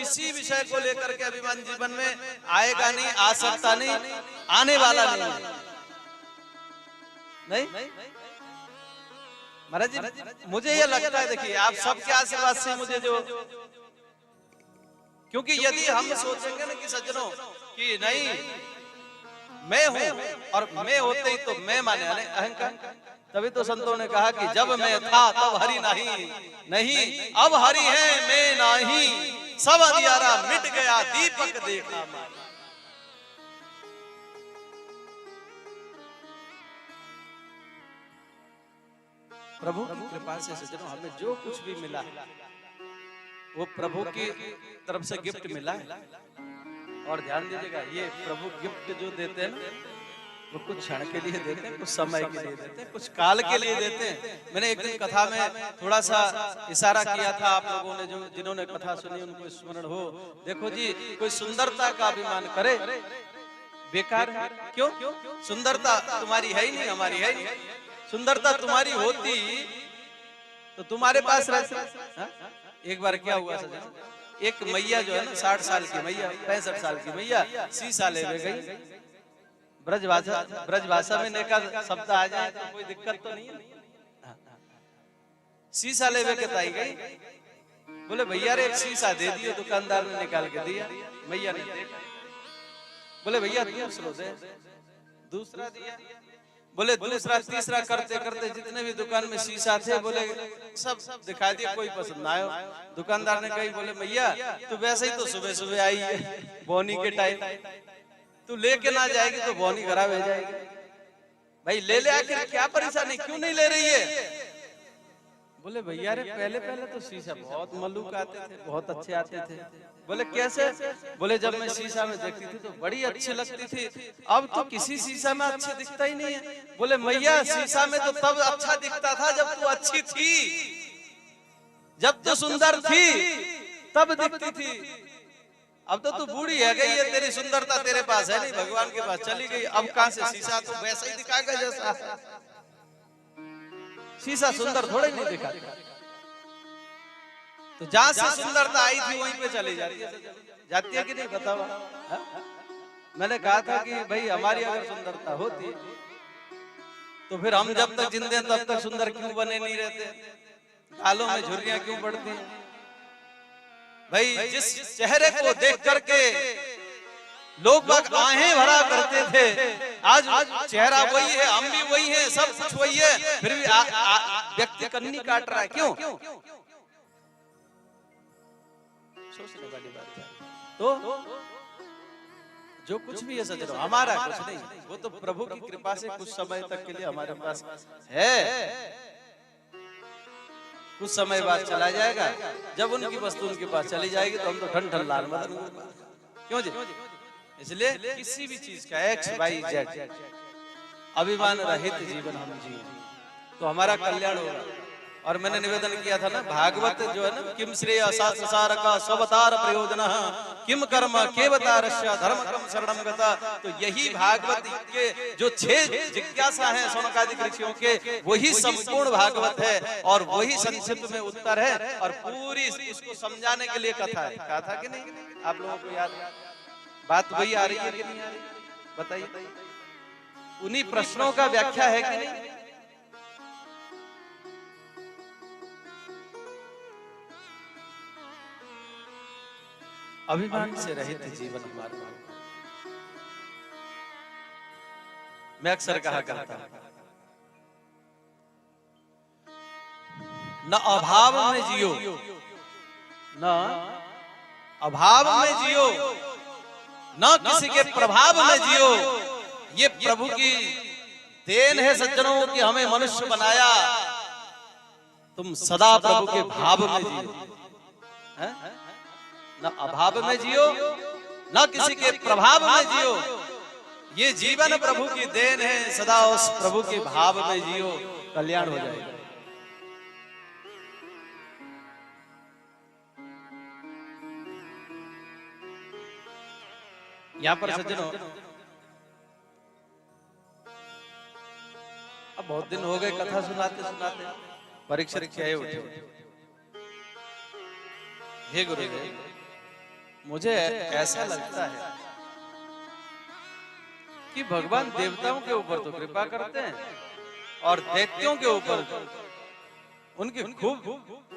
किसी विषय को लेकर के अभिमान जीवन में आएगा नहीं, आ सकता नहीं, आने वाला नहीं। महाराज जी, मुझे ये लगता है, देखिए आप सबके आशीर्वाद से मुझे जो, क्योंकि यदि हम सोचेंगे ना कि सज्जनों कि नहीं मैं हूं, और मैं होते ही तो मैं माने अहंकार, तभी तो संतों ने कहा कि जब मैं था तब हरि नहीं, नहीं अब हरि है मैं नहीं, सब अंधियारा मिट गया दीपक देखा। प्रभु की कृपा से सज्जनों हमें जो कुछ भी मिला वो प्रभु की तरफ से गिफ्ट मिला है। और ध्यान दीजिएगा, ये प्रभु गिफ्ट जो देते हैं ना, वो कुछ क्षण के लिए देते हैं, कुछ समय के लिए देते हैं, कुछ काल के लिए देते हैं। मैंने एक दिन कथा में थोड़ा सा इशारा किया था, आप लोगों ने जो जिन्होंने कथा सुनी उनको स्मरण हो। देखो जी, कोई सुंदरता का अभिमान करे बेकार है। क्यों? सुंदरता तुम्हारी है ही नहीं, हमारी है ही नहीं। सुंदरता तुम्हारी होती तो तुम्हारे पास रहती। एक बार क्या हुआ सज्जन, एक मैया जो है ना 60 साल की मैया, 65 साल की मैया शीशा लेवे गई। ब्रजभाषा में नेका शब्द आ जाए तो कोई दिक्कत तो नहीं है। शीशा लेवे के ताई गई, बोले भैया रे एक शीशा दे दियो, दुकानदार ने निकाल के दिया, मैया ने देखा, बोले भैया दूसरा दे, दूसरा दिया, बोले दूसरा तीसरा करते करते जितने भी दुकान में शीशा थे बोले सब दिखा दिए, कोई पसंद ना आयो। दुकानदार ने कही, बोले भैया तू वैसे ही तो सुबह सुबह आई है बोनी के टाइम, तू लेके ना जाएगी तो बोनी खराब हो जाएगी। भाई ले ले, आखिर क्या परेशानी, क्यों नहीं ले रही है? बोले भैया रे पहले पहले तो शीशा बहुत मलूक आते थे, बहुत अच्छे आते थे। बोले कैसे? बोले जब मैं शीशा में देखती थी तो बड़ी अच्छी लगती थी, अब तो किसी शीशा में अच्छी दिखता ही नहीं है। बोले मैया शीशा में तो तब अच्छा दिखता था जब तू अच्छी थी, जब तू सुंदर थी तब दिखती थी, अब तो तू बूढ़ी है गई है, तेरी सुंदरता तेरे पास है नहीं, भगवान के पास चली गई, अब कहां से शीशा तो वैसा ही दिखाएगा जैसा शीशा सुंदर थोड़े नहीं दिखा। तो जहां से सुंदरता आई थी वहीं पे चली जा रही है, जाती है कि नहीं बताओ? मैंने कहा था कि भाई हमारी अगर सुंदरता होती तो फिर हम जब तक जिंदे हैं तब तक सुंदर क्यों बने नहीं रहते, गालों में झुर्रियां क्यों पड़ती? भाई जिस चेहरे को देख करके लोग बाग आहें भरा करते थे, आज चेहरा वही है, हम भी वही हैं, सब कुछ वही है, फिर भी व्यक्ति कन्नी काट रहा है। क्यों? सोचने वाली बात है। तो जो कुछ भी है सज्जनों हमारा कुछ नहीं, वो तो प्रभु की कृपा से कुछ समय तक के लिए हमारे पास है, कुछ समय बाद चला जाएगा। जब उनकी वस्तु उनके पास चली जाएगी तो हम तो ठन ठन लाल मदन। क्यों जी? इसलिए किसी भी चीज का XYZ अभिमान रहित जीवन हम जिए तो हमारा कल्याण होगा। और मैंने निवेदन किया था ना, भागवत जो है ना, किम श्रेय सार का स्वतार प्रयोजन किम कर्म केवतारस्य धर्म कर्म शरणम गता। तो यही भागवत के जो 6 जिज्ञासा है शौनकादिक ऋषियों के, वही संपूर्ण भागवत है और वही संक्षिप्त में उत्तर है, और पूरी इसको समझाने के लिए कथा है। कहा था कि नहीं आप लोगों को याद? बात वही आ रही है कि नहीं आ रही? बताइए। उन्हीं प्रश्नों का व्याख्या है कि नहीं? अभिमान से रहित जीवन हमारा। मैं अक्सर कहा करता न अभाव में जियो, न अभाव में जियो, न किसी के प्रभाव में जियो। ये प्रभु की देन है सज्जनों कि हमें मनुष्य बनाया। तुम सदा प्रभु के भाव में जियो, न अभाव में जियो, न किसी के प्रभाव में जियो। ये जीवन प्रभु की देन है, सदा उस प्रभु के भाव में जियो, कल्याण हो जाएगा। यहाँ पर सज्जनों अब बहुत दिन हो गए कथा सुनाते सुनाते, परीक्षक आए उठे, हे गुरुदेव मुझे ऐसा लगता है कि भगवान देवताओं के ऊपर तो कृपा करते हैं और दैत्यों के ऊपर उनकी खूब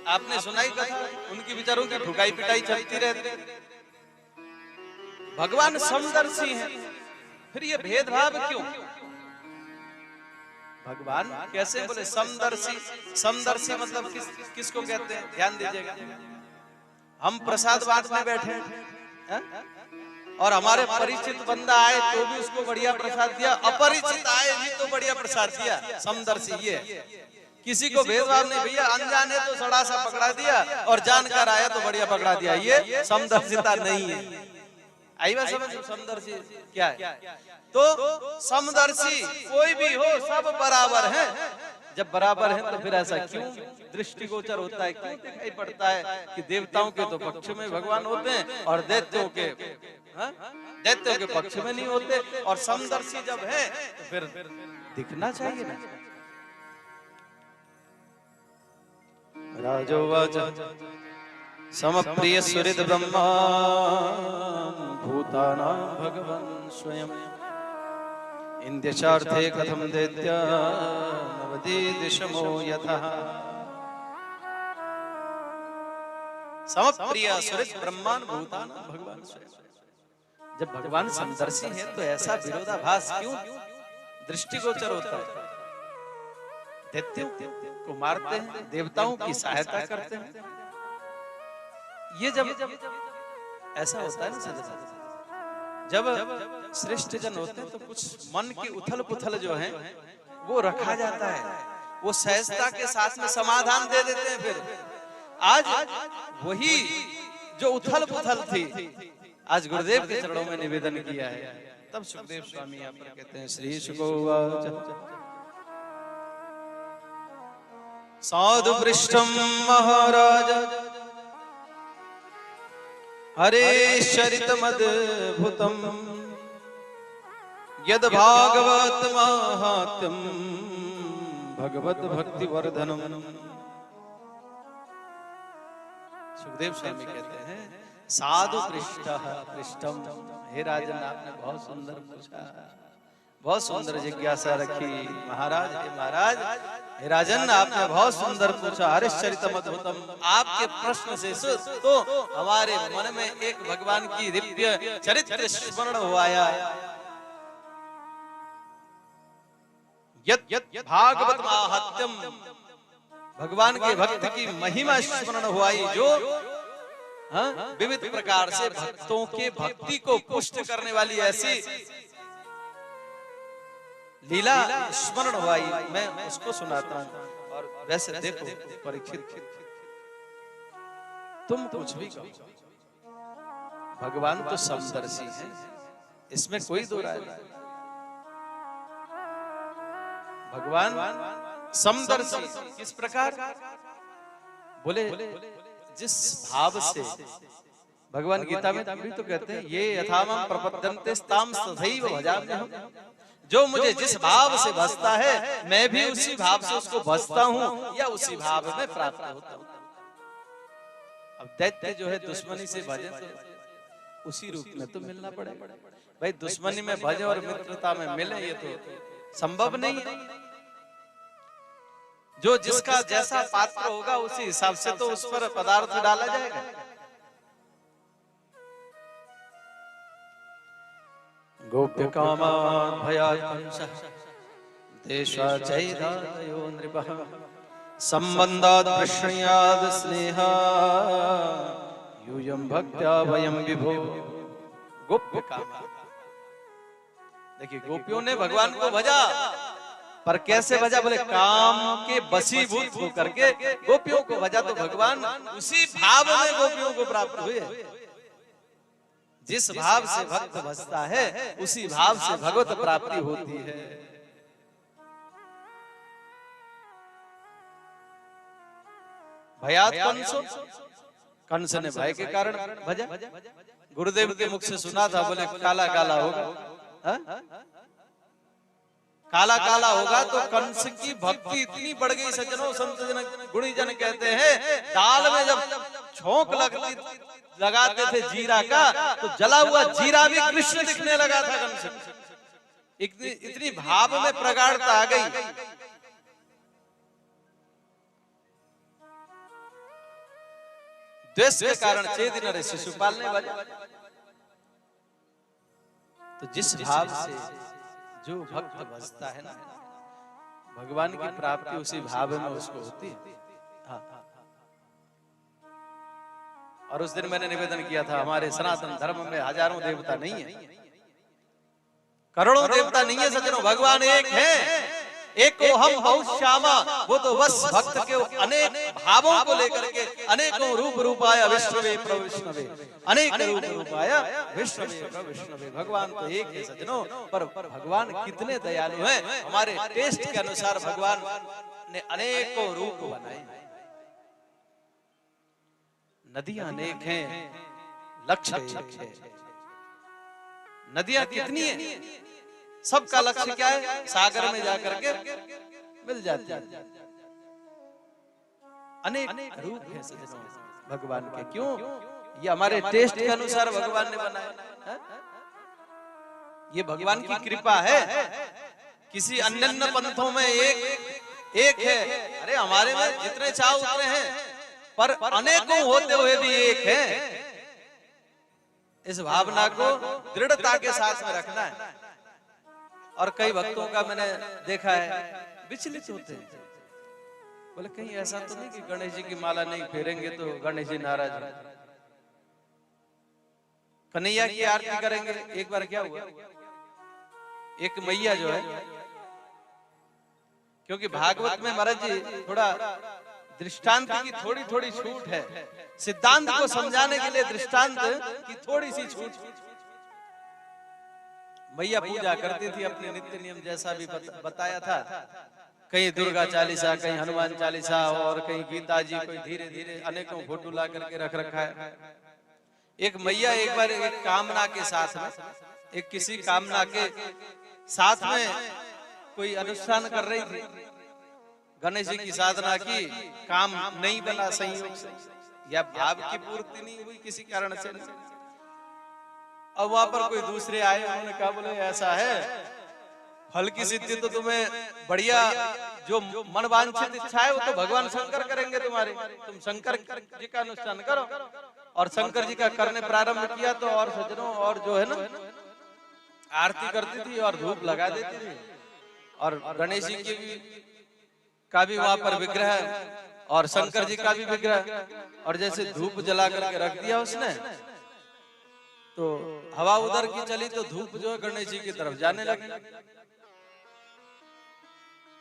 आपने सुनाई कथा, उनकी विचारों की ठुकाई पिटाई चलती रहती है। भगवान समदर्शी हैं, फिर ये भेदभाव क्यों? भगवान कैसे बोले समदर्शी? समदर्शी मतलब किसको कहते हैं? ध्यान दीजिएगा, हम प्रसाद बांटने बैठे हैं और हमारे परिचित बंदा आए तो भी उसको बढ़िया प्रसाद दिया, अपरिचित आए भी तो बढ़िया प्रसाद दिया। समदर्शी ये, किसी को भेदभाव नहीं, भैया अनजान है तो सड़ा सा पकड़ा दिया और जानकर आया तो बढ़िया पकड़ा दिया, ये समदर्शिता नहीं है। आई बात समझ? समदर्शी क्या है? तो समदर्शी कोई भी हो सब बराबर है। जब बराबर है तो फिर ऐसा क्यों दृष्टिगोचर होता है, क्यों दिखाई पड़ता है कि देवताओं के तो पक्ष में भगवान होते हैं और दैत्यों के पक्ष में नहीं होते? और समदर्शी जब है तो फिर दिखना चाहिए ना। राजोवाच समप्रिय सुहृद ब्रह्मा भूतानां भगवान् स्वयं इंद्यशार्थे कथम दैत्या नवति दिशमो यथा। समप्रिय सुहृद ब्रह्मान् भूतानां भगवान् स्वयं। जब भगवान समदर्शी है तो ऐसा विरोधाभास क्यों दृष्टिगोचर होता है? दैत्यों को मारते हैं, देवताओं की सहायता करते हैं। ये जब ऐसा होता है ना, जब श्रेष्ठ जन होते हैं तो कुछ मन की उथल पुथल जो है वो रखा जाता है, वो सहजता के साथ में समाधान दे देते हैं। फिर आज वही जो उथल पुथल थी आज गुरुदेव के चरणों में निवेदन किया है। तब सुखदेव स्वामी यहाँ पर कहते हैं, श्री शुकोवाच साधु पृष्ठम महाराज हरे चरितमद्भुतम् यद भागवत माहात्म्यम भगवत भक्ति वर्धनम। सुखदेव स्वामी कहते हैं साधु पृष्ठम। हे राजन, आपने बहुत सुंदर पूछा, बहुत सुंदर जिज्ञासा रखी। महाराज, हे महाराज, हे राजन, आपने बहुत सुंदर पूछा। हरिश्चरितमद्भुतम, आपके प्रश्न से तो हमारे मन में एक भगवान की दिव्य चरित्र स्मरण हुआ आया। यत् भागवत माहात्म्यम, भगवान के भक्त की महिमा स्मरण हुआ, जो विविध प्रकार से भक्तों के भक्ति को पुष्ट करने वाली ऐसी लीला स्मरण हुआ। मैं उसको सुनाता हूँ। और वैसे देखो परीक्षित, तुम कुछ भी कहो, भगवान तो समदर्शी है, इसमें कोई दो राय नहीं। भगवान समदर्शी किस प्रकार? बोले जिस भाव से भगवान गीता में भी तो कहते हैं, ये यथामं प्रपद्यन्ते तां तथैव भजाम्यहम्। जो मुझे जिस भाव से भजता है मैं भी उसी भाव से उसको भजता हूँ या उसी भाव में प्राप्त होता हूँ। अब दैत्य जो है दुश्मनी से भजे तो उसी रूप में तो मिलना पड़ेगा। भाई दुश्मनी में भजे और मित्रता में मिले, ये तो संभव नहीं है। जो जिसका जैसा पात्र होगा उसी हिसाब से तो उस पर पदार्थ डाला जाएगा। गोप्य कामान् भयात् देशाचैदादयो नृपः संबन्धात् प्रश्रयात् स्नेहा यूयं भक्त्या वयं विभो। गोप्य कामा, देखिए गोपियों ने भगवान को भजा, पर कैसे भजा? बोले काम के बसीभूत होकर के गोपियों को भजा, तो भगवान उसी भाव में गोपियों को प्राप्त हुए। जिस भाव से भक्त भजता है उसी भाव से भगवत प्राप्ति होती है। भयात कंसो, कंस ने भय के कारण भजा। गुरुदेव के मुख से सुना था, बोले काला काला होगा, काला काला होगा। तो कंस की भक्ति इतनी बढ़ गई, सज्जनों संत जन गुणी जन कहते हैं, दाल में जब छोंक लगती लगाते थे जीरा का, तो जला हुआ जीरा भी कृष्ण दिखने लगा था घनश्याम। इतनी भाव में प्रगाढ़ता आ गई। द्वेष के कारण छेद न शिशुपाल ने बजा। तो जिस भाव से जो भक्त बसता है ना, भगवान की प्राप्ति उसी भाव में उसको होती है। हाँ। और उस दिन मैंने निवेदन किया था, हमारे सनातन धर्म में हजारों देवता नहीं है, करोड़ों देवता नहीं है सज्जनों, भगवान एक है। एक को हम बहुत श्यामा, वो तो बस भक्त के अनेक भावों को लेकर के अनेकों रूप रूपाया विष्णुवे प्रविष्णवे, अनेक रूप रूपाया विष्णुवे प्रविष्णवे। भगवान तो एक है सज्जनों, पर भगवान कितने दयालु हैं। हमारे टेस्ट के अनुसार भगवान ने अनेकों रूप बनाए। नदियां अनेक हैं, लक्ष्य एक है। नदियां कितनी है, सबका लक्ष्य क्या है, सागर में जाकर के मिल जाती है। अनेक रूप है सज्जनों भगवान के। क्यों? ये हमारे टेस्ट के अनुसार भगवान ने बनाया है। ये भगवान की कृपा है। किसी अन्य पंथों में एक है, अरे हमारे में जितने चाह उतने हैं, पर अनेकों होते हुए भी एक है। इस भावना को दृढ़ता के साथ में रखना है। और कई भक्तों का मैंने देखा है विचलित होते हैं, बोले कहीं ऐसा तो नहीं कि गणेश जी की माला नहीं फेरेंगे तो गणेश जी नाराज हो, कन्हैया की आरती करेंगे। एक बार क्या हुआ, एक मैया जो है, क्योंकि भागवत में महाराज जी थोड़ा दृष्टांत की थोड़ी थोड़ी छूट है, सिद्धांत को समझाने के लिए दृष्टांत की थोड़ी सी छूट। मैया पूजा करती थी अपने नित्य नियम जैसा भी बताया था, कहीं दुर्गा चालीसा, कहीं हनुमान चालीसा, और कहीं गीता जी, कोई धीरे धीरे अनेकों फोटो ला करके रख रखा है। एक मैया एक बार एक कामना के साथ में, एक किसी कामना के साथ में कोई अनुष्ठान कर रही थी, गणेश जी की साधना की, काम नहीं बना संयोग से, या भाव की पूर्ति नहीं हुई किसी कारण से। अब वहां पर कोई दूसरे आए, उन्होंने कहा बोले ऐसा है, फल की सिद्धि तो तुम्हें बढ़िया, जो मनवांछित इच्छा है वो तो भगवान शंकर करेंगे तुम्हारे, तुम शंकर जी का अनुष्ठान करो। और शंकर जी का करने प्रारंभ किया तो और सज्जनों, और जो है ना आरती करती थी और धूप लगा देती थी, और गणेश जी की का भी वहां पर विग्रह और शंकर जी का भी विग्रह, और जैसे धूप जला करके रख दिया उसने, तो हवा उधर की चली तो धूप जो है गणेश जी की तरफ जाने लगी।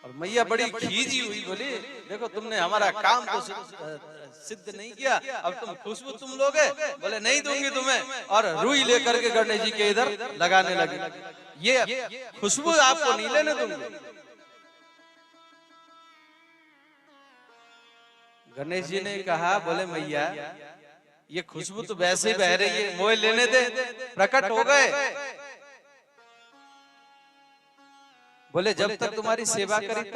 और मैया बड़ी खींची हुई, बोली देखो तुमने हमारा काम तो सिद्ध नहीं किया, अब तुम खुशबू तुम लोगे, बोले नहीं दूंगी तुम्हें, और रुई लेकर के गणेश जी के इधर लगाने लगी। ये खुशबू आपको नहीं लेने दूंगी। गणेश जी ने कहा, बोले मैया ये खुशबू तो वैसे ही बह रही है, मोह लेने दे, प्रकट हो गए। बोले जब तक तुम्हारी सेवा करी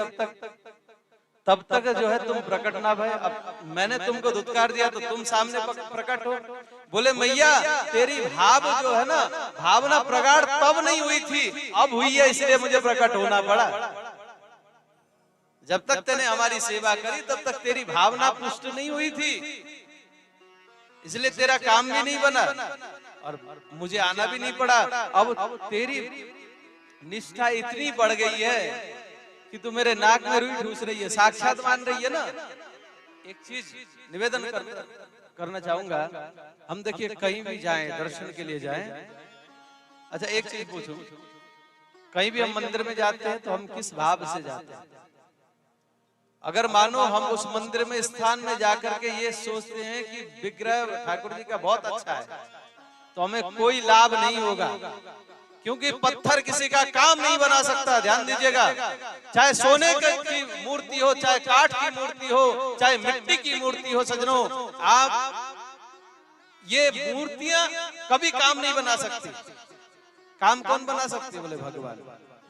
तब तक जो है तुम प्रकट ना भय, अब मैंने तुमको धुतकार दिया तो तुम सामने प्रकट हो। बोले मैया तेरी भाव जो है ना, भावना प्रगाढ़ तब नहीं हुई थी, अब हुई है, इसलिए मुझे प्रकट होना पड़ा। जब तक तेने हमारी सेवा करी तब तक तेरी भावना पुष्ट नहीं हुई थी, इसलिए तेरा काम भी नहीं बना और मुझे आना भी नहीं पड़ा। अब तेरी निष्ठा इतनी बढ़ गई है कि तू मेरे नाक में रुई ठूस रही है, साक्षात मान रही है ना। एक चीज निवेदन करना चाहूंगा, हम देखिए कहीं भी जाएं, दर्शन के लिए जाएं, अच्छा एक चीज पूछूं, कहीं भी हम मंदिर में जाते हैं तो हम किस भाव से जाते हैं? अगर मानो हम उस मंदिर में स्थान में जाकर के ये सोचते हैं कि विग्रह ठाकुर जी का बहुत अच्छा है, तो हमें कोई लाभ नहीं होगा, क्योंकि पत्थर किसी का काम नहीं बना सकता। ध्यान दीजिएगा, चाहे सोने की मूर्ति हो, चाहे काठ की मूर्ति हो, चाहे मिट्टी की मूर्ति हो, सज्जनों आप ये मूर्तियां कभी काम नहीं बना सकती। काम कौन बना सकती? बोले भगवान।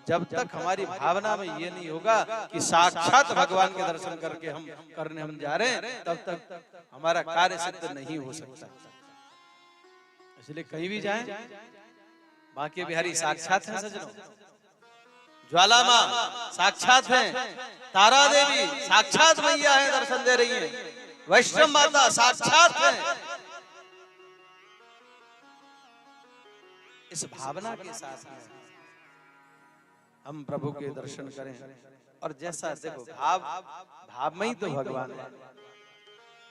जब तक हमारी भावना में ये नहीं होगा कि साक्षात भगवान के दर्शन करके हम जा रहे हैं, तब तक हमारा कार्य सिद्ध नहीं हो सकता। इसलिए कहीं भी जाएं, बांके बिहारी साक्षात हैं सजनों। ज्वाला मां साक्षात हैं, तारा देवी साक्षात मैया है, दर्शन दे रही है, वैष्णव माता साक्षात है। इस भावना के साथ हम प्रभु के दर्शन करें। और जैसा देखो भाव में ही तो भगवान है।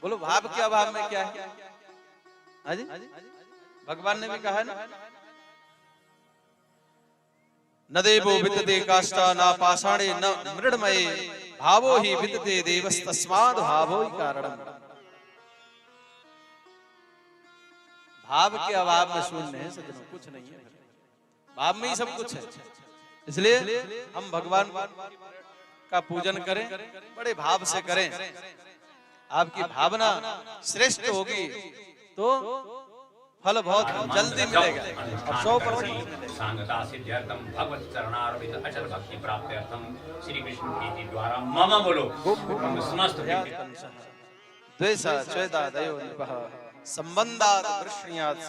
बोलो भाव के अभाव में क्या है? हाजी भगवान ने भी कहा ना, न देवो विद्यते काष्ठा न पाषाणे न मृण्मये भावो ही विद्यते देवस्तस्माद् भावो ही कारणम्। भाव के अभाव में शून्य है सज्जनों, कुछ नहीं है, भाव में ही सब कुछ है। इसलिए हम भगवान का पूजन करें, बड़े भाव से करें। आपकी भावना श्रेष्ठ होगी तो फल बहुत जल्दी मिलेगा और 100% सांगता सिद्ध्यर्थम भगवत चरणारविंद अचल भक्ति प्राप्त्यर्थम श्री कृष्ण प्रीति द्वारा मम बोलो समस्त द्वेषा च्वेदा दयो निपः संबंधात् वृष्ण्यात्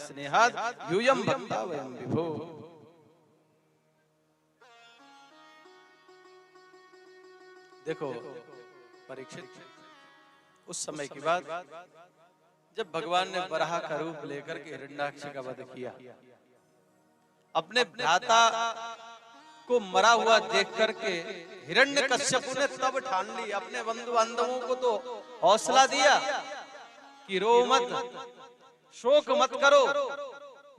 स्नेहात् यूयं भक्ता वयं विभो। देखो परीक्षित, उस समय की बात जब भगवान ने वराह का रूप लेकर के हिरण्याक्ष का वध किया, अपने भ्राता को मरा हुआ देख करके हिरण्यकश्यप ने तब ठान ली, अपने बंधु बांधवों को तो हौसला दिया कि रो मत, शोक मत करो,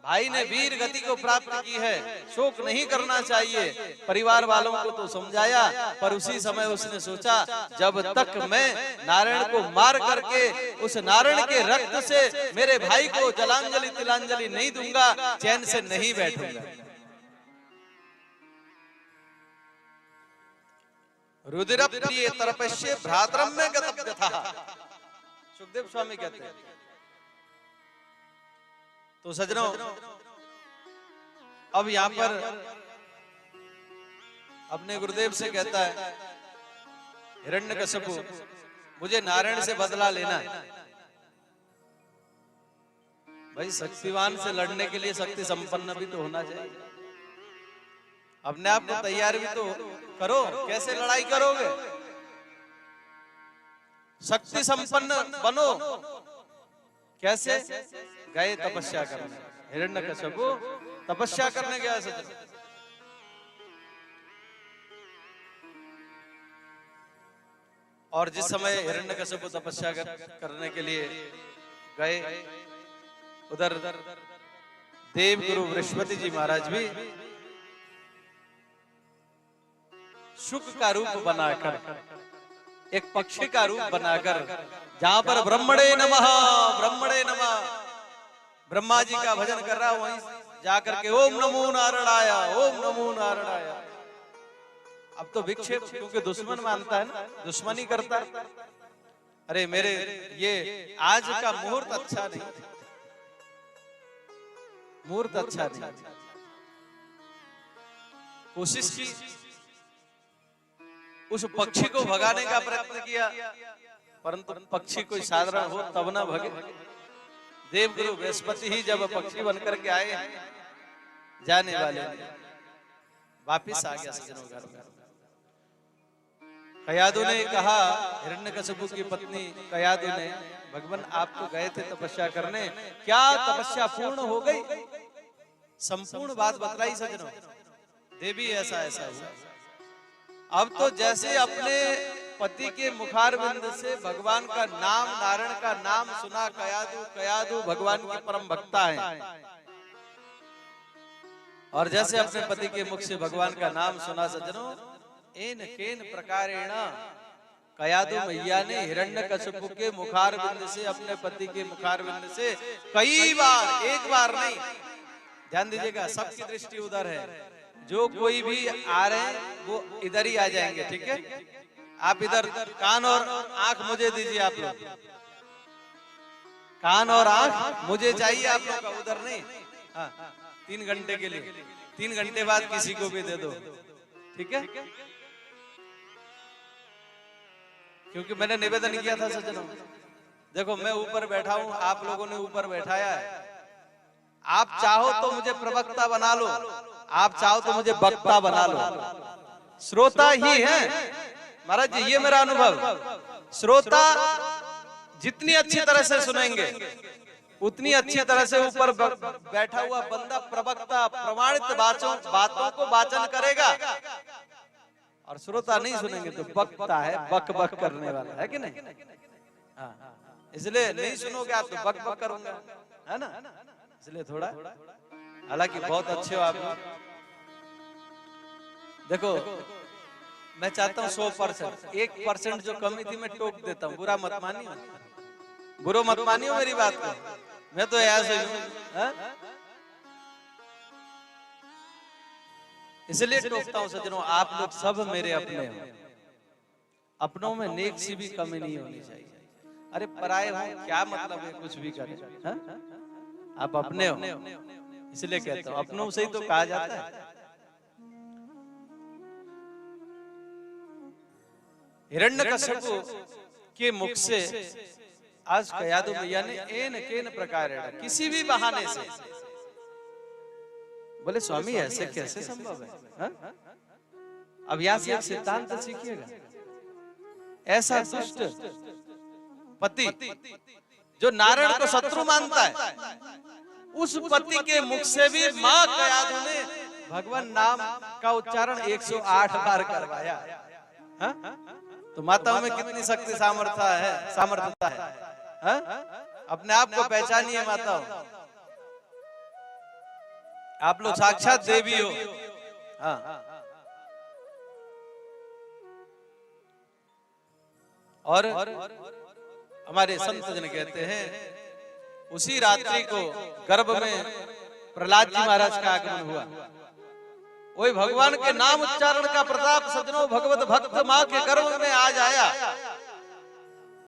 भाई ने वीर गति को प्राप्त की है, शोक नहीं करना चाहिए। परिवार वालों को तो समझाया, पर उसी समय उसने सोचा जब तक मैं नारायण को मार करके उस नारायण के रक्त से मेरे भाई को जलांजलि तिलांजलि नहीं दूंगा, चैन से नहीं बैठूंगा। रुधिर प्रिय तर्पश्य भ्रातरम में गतव्य था, सुखदेव स्वामी कहते हैं। तो सजनों, अब यहां पर अपने गुरुदेव से कहता है हिरण्यकश्यपु, मुझे नारायण से बदला लेना है। भाई शक्तिवान से लड़ने के लिए शक्ति संपन्न भी तो होना चाहिए, अपने आप को तैयार भी तो करो। कैसे लड़ाई करोगे? शक्ति संपन्न बनो। कैसे? गए तपस्या करने, हिरण्यकश्यपु तपस्या करने गया सज्जन। और जिस समय हिरण्यकश्यपु तपस्या करने के लिए गए, उधर देव गुरु बृहस्पति जी महाराज भी शुक का रूप बनाकर, एक पक्षी का रूप बनाकर, जहां पर ब्रह्मणे नमः ब्रह्मा जी का भजन कर रहा, वहीं जाकर के ओम नमो नारायणाय, ओम नमो नारायणाय। अब तो विक्षेप, क्योंकि दुश्मन मानता है ना, दुश्मनी करता है। अरे मेरे ये आज का मुहूर्त अच्छा नहीं, मुहूर्त अच्छा नहीं। कोशिश की, उस पक्षी को भगाने का प्रयत्न किया, परंतु पक्षी कोई साधारण हो तब ना भगे। देव गुरु बृहस्पति ही जब पक्षी बनकर के आए, जाने वाले वापिस आ गया सज्जनों घर में। कयादु ने कहा, हिरण्यकश्यपु की पत्नी कयादु ने, भगवान आप तो गए थे तपस्या करने, क्या तपस्या पूर्ण हो गई? संपूर्ण बात बतलाई सज्जनों। देवी ऐसा हुआ। अब तो जैसे अपने पति के मुखारविंद से भगवान का नाम, नारायण का नाम सुना, कयादु भगवान के परम भक्ता हैं, और जैसे अपने पति के मुख से भगवान का नाम सुना सज्जनों, एन केन प्रकारेण कयादु मैया ने हिरण्यकश्यपु के मुखारविंद से, अपने पति के मुखारविंद से कई बार, एक बार नहीं, ध्यान दीजिएगा, सबकी दृष्टि उधर है। जो कोई भी आ रहे हैं वो इधर ही आ जाएंगे, ठीक है? आप इधर कान और आंख मुझे दीजिए, आप लोग कान और आंख मुझे चाहिए, आप लोग का उधर नहीं। हाँ, 3 घंटे के लिए, 3 घंटे बाद किसी को भी दे दो, ठीक है? क्योंकि मैंने निवेदन किया था सज्जनों, देखो मैं ऊपर बैठा हूं, आप लोगों ने ऊपर बैठाया है, आप चाहो तो मुझे प्रवक्ता बना लो, आप चाहो तो मुझे वक्ता बना लो, श्रोता ही है महाराज जी। ये मेरा अनुभव, श्रोता जितनी अच्छी तरह से सुनेंगे उतनी अच्छी तरह से ऊपर बैठा हुआ बंदा प्रवक्ता प्रमाणित बातों को वाचन करेगा, और श्रोता नहीं सुनेंगे तो वक्ता है, बक बक करने वाला है कि नहीं। हाँ, इसलिए नहीं सुनोगे आप तो बक बक करूंगा, है ना। इसलिए थोड़ा, हालांकि बहुत अच्छे हो आप लोग। देखो मैं चाहता हूँ 100%, 1% जो कमी थी मैं टोक देता हूँ, बुरा मत मानियो, बुरो मत मानियो मेरी बात को, मैं तो ऐसे ही हूँ। इसलिए टोकता हूँ सज्जनों, आप लोग सब मेरे अपने हो, अपनों में नेक सी भी कमी नहीं होनी चाहिए। अरे पराये हो क्या मतलब है, कुछ भी करें, हा? आप अपने हो, इसलिए कहता हूँ अपनों से ही तो कहा जाता है। हिरण्यकश्यपु के मुख से आज कयादु भैया ने एन केन प्रकार किसी भी बहाने से बोले स्वामी ऐसे कैसे संभव है, हा? अब यहां से एक सिद्धांत सीखिएगा। ऐसा दुष्ट पति जो नारायण को शत्रु मानता है, उस पति के मुख से भी मां कयादु ने भगवान नाम का उच्चारण 108 बार करवाया। हा? तो माताओं में कितनी शक्ति सामर्थ्यता है, हा? अपने आप को पहचानिए माताओं, आप लोग साक्षात देवी हो। हाँ, और हमारे संत जन कहते हैं उसी रात्रि को गर्भ में प्रहलाद जी महाराज का आगमन हुआ। वही भगवान के नाम उच्चारण का प्रताप सज्जनों भगवत भक्त मां के गर्भ में आज आया।